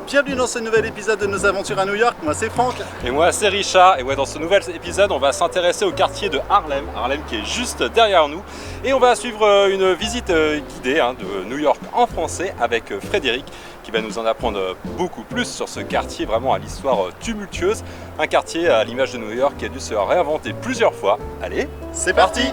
Bienvenue dans ce nouvel épisode de nos aventures à New York, moi c'est Franck. Et moi c'est Richard, et ouais, dans ce nouvel épisode on va s'intéresser au quartier de Harlem, qui est juste derrière nous. Et on va suivre une visite guidée de New York en français avec Frédéric qui va nous en apprendre beaucoup plus sur ce quartier vraiment à l'histoire tumultueuse. Un quartier à l'image de New York qui a dû se réinventer plusieurs fois. Allez, c'est parti!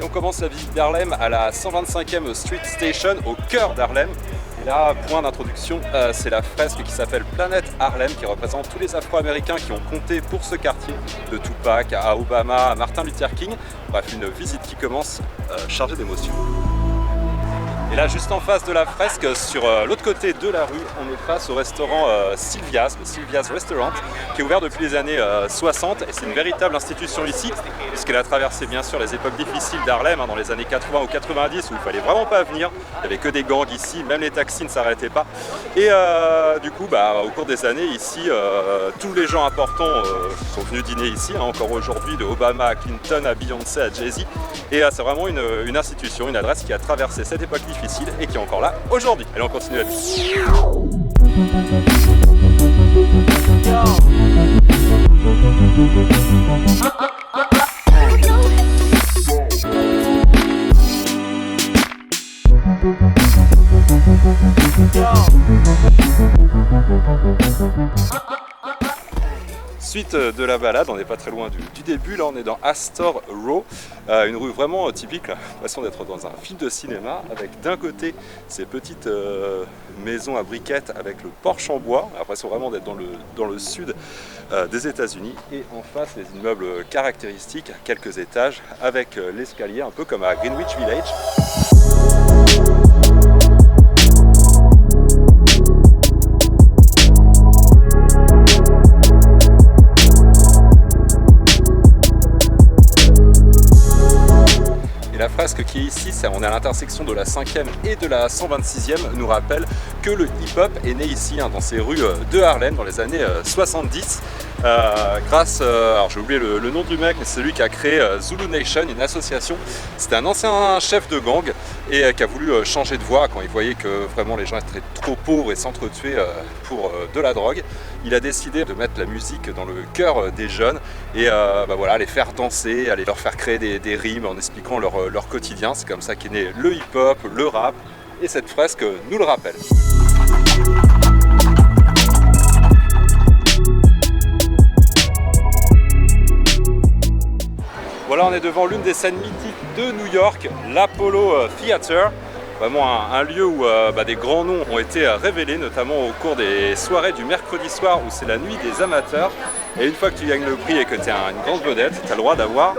On commence la visite d'Harlem à la 125e Street Station au cœur d'Harlem. Et là, point d'introduction, c'est la fresque qui s'appelle Planet Harlem qui représente tous les Afro-Américains qui ont compté pour ce quartier, de Tupac à Obama à Martin Luther King. Bref, une visite qui commence chargée d'émotions. Et là, juste en face de la fresque, sur l'autre côté de la rue, on est face au restaurant Sylvia's, le Sylvia's Restaurant, qui est ouvert depuis les années 60. Et c'est une véritable institution ici, puisqu'elle a traversé bien sûr les époques difficiles d'Harlem, dans les années 80 ou 90, où il ne fallait vraiment pas venir. Il n'y avait que des gangs ici, même les taxis ne s'arrêtaient pas. Et du coup, au cours des années, ici, tous les gens importants sont venus dîner ici, encore aujourd'hui, de Obama à Clinton, à Beyoncé, à Jay-Z. Et c'est vraiment une institution, une adresse qui a traversé cette époque difficile et qui est encore là aujourd'hui. Allez, on continue la visite. Suite de la balade, on n'est pas très loin du début, là on est dans Astor Row, une rue vraiment typique, l'impression d'être dans un film de cinéma, avec d'un côté ces petites maisons à briquettes avec le porche en bois, l'impression vraiment d'être dans le sud des États-Unis, et en face les immeubles caractéristiques, quelques étages, avec l'escalier un peu comme à Greenwich Village. La fresque qui est ici, on est à l'intersection de la 5e et de la 126e, nous rappelle que le hip-hop est né ici, dans ces rues de Harlem dans les années 70. Grâce, alors j'ai oublié le nom du mec, mais c'est celui qui a créé Zulu Nation, une association. C'était un ancien chef de gang et qui a voulu changer de voie quand il voyait que vraiment les gens étaient trop pauvres et s'entretuaient pour de la drogue. Il a décidé de mettre la musique dans le cœur des jeunes et voilà, les faire danser, aller leur faire créer des rimes en expliquant leur quotidien. C'est comme ça qu'est né le hip-hop, le rap, et cette fresque nous le rappelle. Voilà, on est devant l'une des scènes mythiques de New York, l'Apollo Theater. Vraiment un lieu où des grands noms ont été révélés, notamment au cours des soirées du mercredi soir où c'est la nuit des amateurs. Et une fois que tu gagnes le prix et que tu es une grande vedette, tu as le droit d'avoir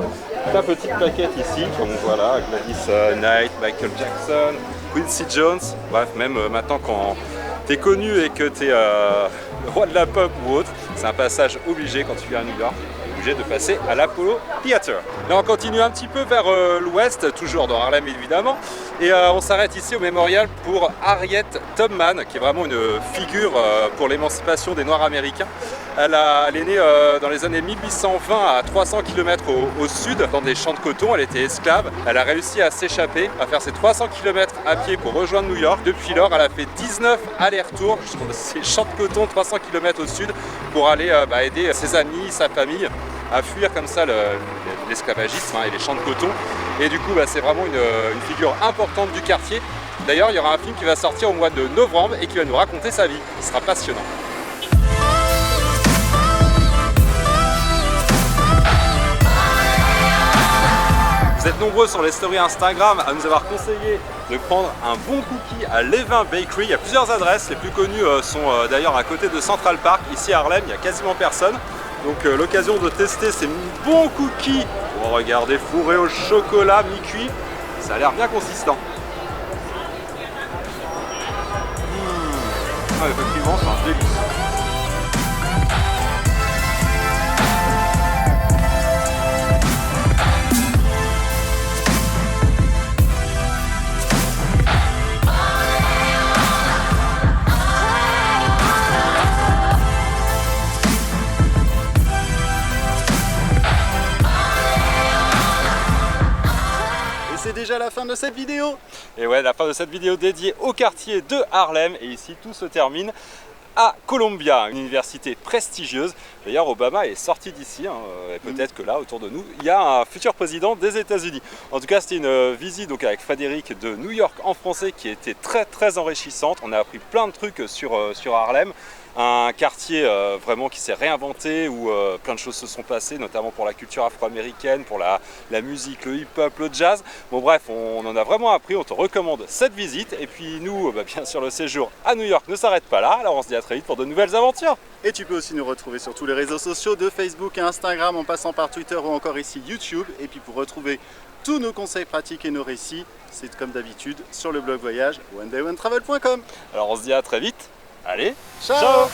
ta petite plaquette ici, comme voilà, Gladys Knight, Michael Jackson, Quincy Jones. Bref, même maintenant quand tu es connu et que tu es le roi de la pop ou autre, c'est un passage obligé quand tu viens à New York. De passer à l'Apollo Theater. Là on continue un petit peu vers l'ouest, toujours dans Harlem évidemment, et on s'arrête ici au mémorial pour Harriet Tubman, qui est vraiment une figure pour l'émancipation des Noirs américains. Elle est née dans les années 1820 à 300 km au sud, dans des champs de coton. Elle était esclave. Elle a réussi à s'échapper, à faire ses 300 km à pied pour rejoindre New York. Depuis lors, elle a fait 19 allers-retour sur ces champs de coton, 300 km au sud, pour aller aider ses amis, sa famille, à fuir comme ça l'esclavagisme et les champs de coton. Et du coup, c'est vraiment une figure importante du quartier. D'ailleurs, il y aura un film qui va sortir au mois de novembre et qui va nous raconter sa vie. Ce sera passionnant. Vous êtes nombreux sur les stories Instagram à nous avoir conseillé de prendre un bon cookie à Levin Bakery. Il y a plusieurs adresses, les plus connues sont d'ailleurs à côté de Central Park. Ici à Harlem, il n'y a quasiment personne. Donc l'occasion de tester ces bons cookies. Bon, regardez, fourrés au chocolat mi-cuit, ça a l'air bien consistant. Effectivement, c'est un délice. Et c'est déjà la fin de cette vidéo. Et ouais, la fin de cette vidéo dédiée au quartier de Harlem. Et ici, tout se termine à Columbia, une université prestigieuse. D'ailleurs, Obama est sorti d'ici, hein, et peut-être que là, autour de nous, il y a un futur président des États-Unis. En tout cas, c'était une visite donc, avec Frédéric de New York en français qui était très enrichissante. On a appris plein de trucs sur Harlem. Un quartier vraiment qui s'est réinventé, où plein de choses se sont passées, notamment pour la culture afro-américaine, pour la musique, le hip-hop, le jazz. Bon bref, on en a vraiment appris, on te recommande cette visite. Et puis nous, bien sûr, le séjour à New York ne s'arrête pas là, alors on se dit à très vite pour de nouvelles aventures. Et tu peux aussi nous retrouver sur tous les réseaux sociaux de Facebook et Instagram, en passant par Twitter ou encore ici YouTube. Et puis pour retrouver tous nos conseils pratiques et nos récits, c'est comme d'habitude sur le blog voyage onedayOneTravel.com. Alors on se dit à très vite. Allez, ciao.